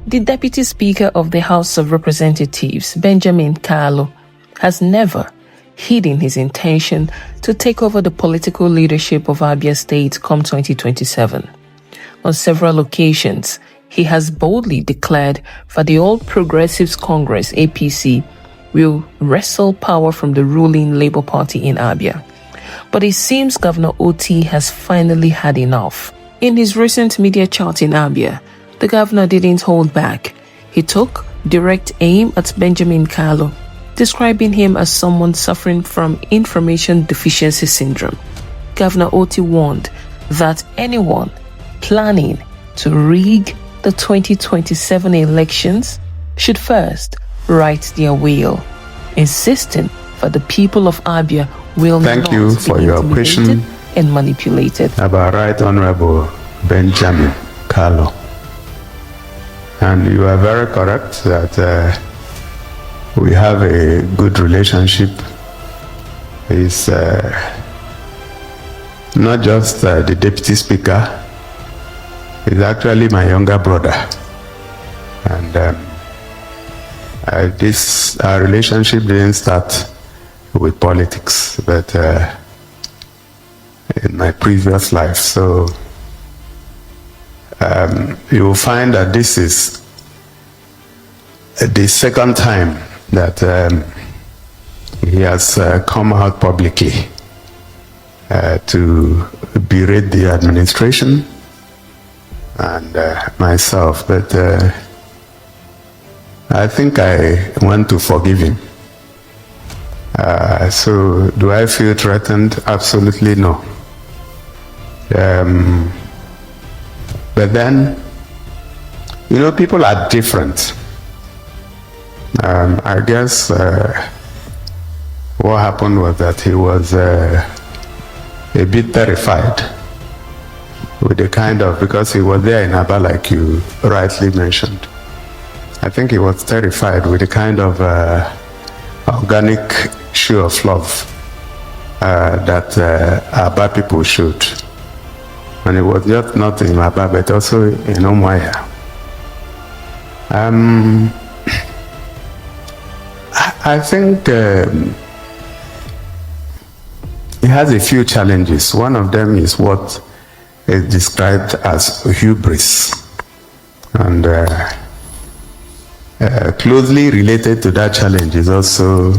The Deputy Speaker of the House of Representatives, Benjamin Kalu, has never hidden his intention to take over the political leadership of Abia State come 2027. On several occasions, he has boldly declared that the All Progressives Congress, APC, will wrestle power from the ruling Labour Party in Abia. But it seems Governor Otti has finally had enough. In his recent media chat in Abia, the governor didn't hold back. He took direct aim at Benjamin Kalu, describing him as someone suffering from information deficiency syndrome. Governor Otti warned that anyone planning to rig the 2027 elections should first write their will, insisting that the people of Abia will Thank not you be for your intimidated question and manipulated. About Right Honorable Benjamin Kalu. And you are very correct that we have a good relationship. He's not just the Deputy Speaker, he's actually my younger brother. And our relationship didn't start with politics, but in my previous life. So you will find that this is the second time that he has come out publicly to berate the administration and myself, but I think I want to forgive him. So do I feel threatened? Absolutely no. But then, you know, people are different. I guess what happened was that he was a bit terrified with the kind of, because he was there in Abia, like you rightly mentioned. I think he was terrified with the kind of organic show of love that Abia people should. And it was just not in Abia, but also in Umuahia. I think he has a few challenges. One of them is what is described as hubris. And closely related to that challenge is also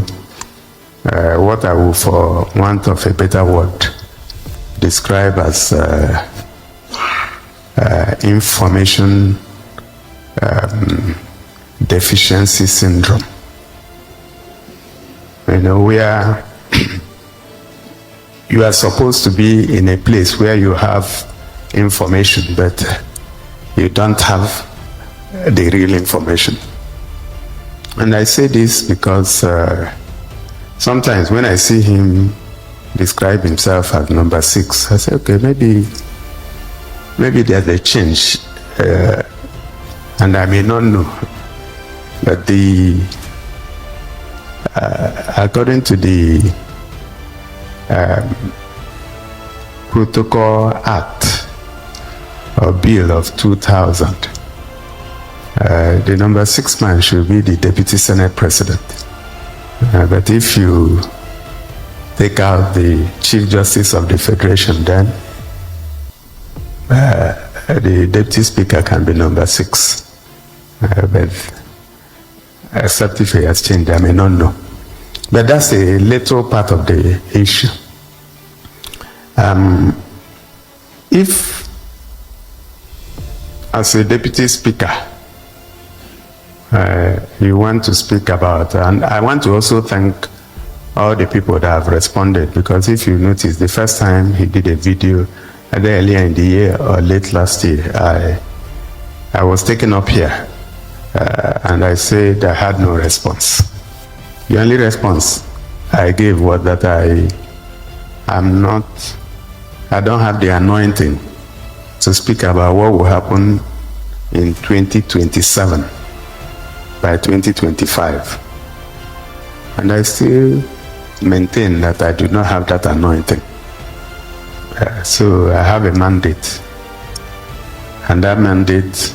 what I will, for want of a better word, describe as information deficiency syndrome. You know, where you are supposed to be in a place where you have information, but you don't have the real information. And I say this because sometimes when I see him describe himself as number 6, I say, okay, maybe there's a change, and I may not know. But according to the Protocol Act or Bill of 2000, the number 6 man should be the Deputy Senate President. But if you take out the Chief Justice of the Federation, then the Deputy Speaker can be number 6. But except if he has changed, I may not know. But that's a little part of the issue. If, as a Deputy Speaker, you want to speak about, and I want to also thank all the people that have responded, because if you notice, the first time he did a video, either earlier in the year or late last year, I was taken up here, and I said I had no response. The only response I gave was that I don't have the anointing to speak about what will happen in 2027 by 2025. And I still maintain that I do not have that anointing. So I have a mandate, and that mandate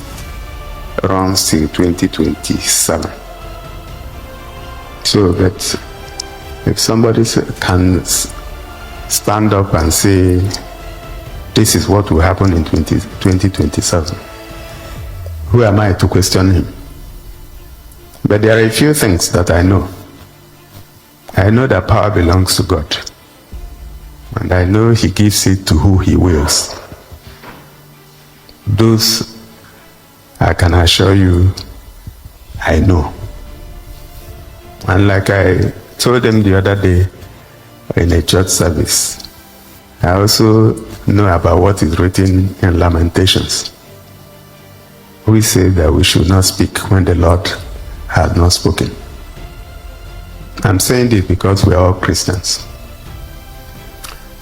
runs till 2027. So that if somebody can stand up and say, this is what will happen in 2027, who am I to question him? But there are a few things that I know. I know that power belongs to God. And I know he gives it to who he wills. Those, I can assure you, I know. And like I told them the other day in a church service, I also know about what is written in Lamentations. We say that we should not speak when the Lord has not spoken. I'm saying this because we are all Christians.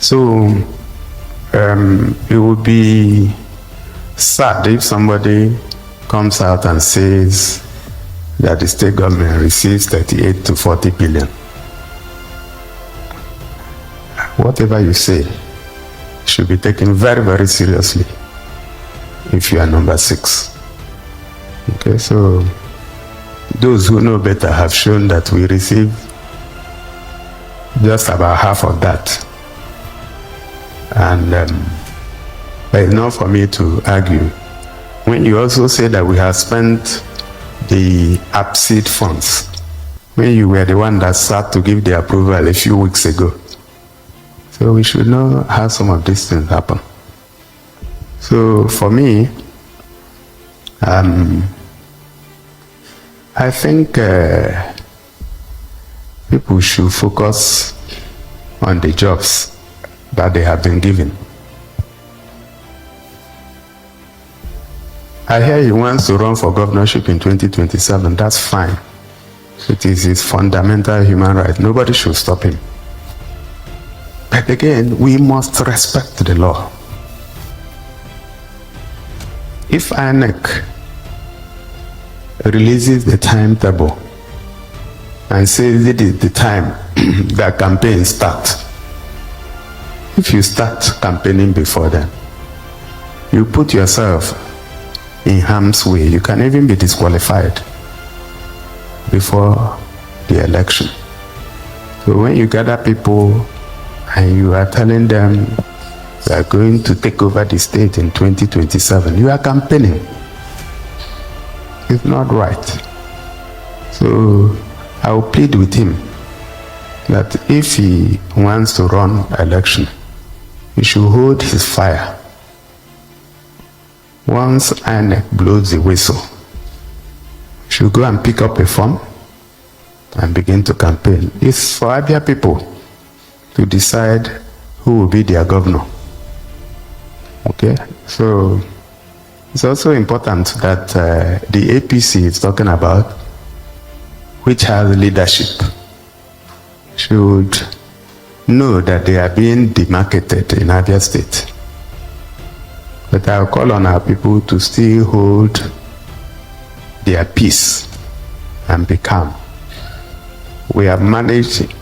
So it would be sad if somebody comes out and says that the state government receives 38 to 40 billion. Whatever you say should be taken very, very seriously if you are number 6. Okay, so those who know better have shown that we receive just about half of that. And but it's not for me to argue. When you also say that we have spent the APSID funds, when you were the one that sat to give the approval a few weeks ago. So we should not have some of these things happen. So for me, I think people should focus on the jobs that they have been given. I hear he wants to run for governorship in 2027. That's fine. It is his fundamental human right. Nobody should stop him. But again, we must respect the law. If INEC releases the timetable and says it is the time that campaign starts, if you start campaigning before then, you put yourself in harm's way. You can even be disqualified before the election. So when you gather people and you are telling them you are going to take over the state in 2027, you are campaigning. It's not right. So I will plead with him that if he wants to run election, he should hold his fire. Once INEC blows the whistle, he should go and pick up a form and begin to campaign. It's for Abia people to decide who will be their governor. Okay? So it's also important that the APC is talking about, which has leadership, should know that they are being demarketed in Abia State. But I'll call on our people to still hold their peace and be calm. We have managed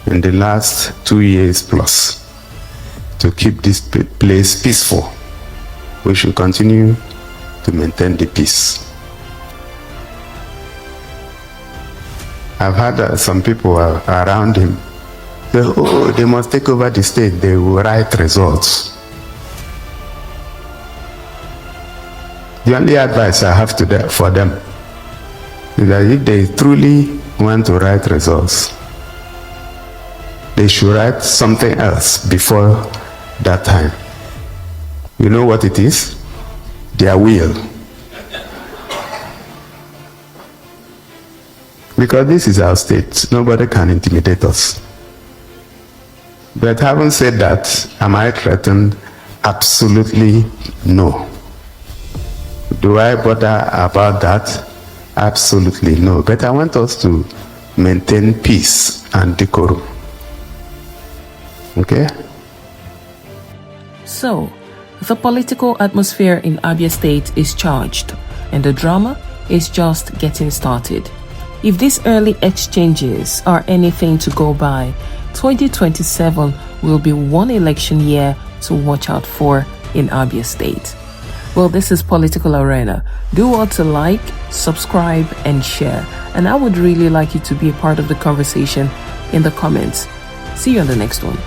in the last 2 years plus to keep this place peaceful. We should continue to maintain the peace. I've had some people around him say, oh, they must take over the state, they will write results. The only advice I have for them is that if they truly want to write results, they should write something else before that time. You know what it is? Their will. Because this is our state, nobody can intimidate us. But having said that, am I threatened? Absolutely no. Do I bother about that? Absolutely no. But I want us to maintain peace and decorum. Okay? So, the political atmosphere in Abia State is charged, and the drama is just getting started. If these early exchanges are anything to go by, 2027 will be one election year to watch out for in Abia State. Well, this is Political Arena. Do well to like, subscribe, and share. And I would really like you to be a part of the conversation in the comments. See you on the next one.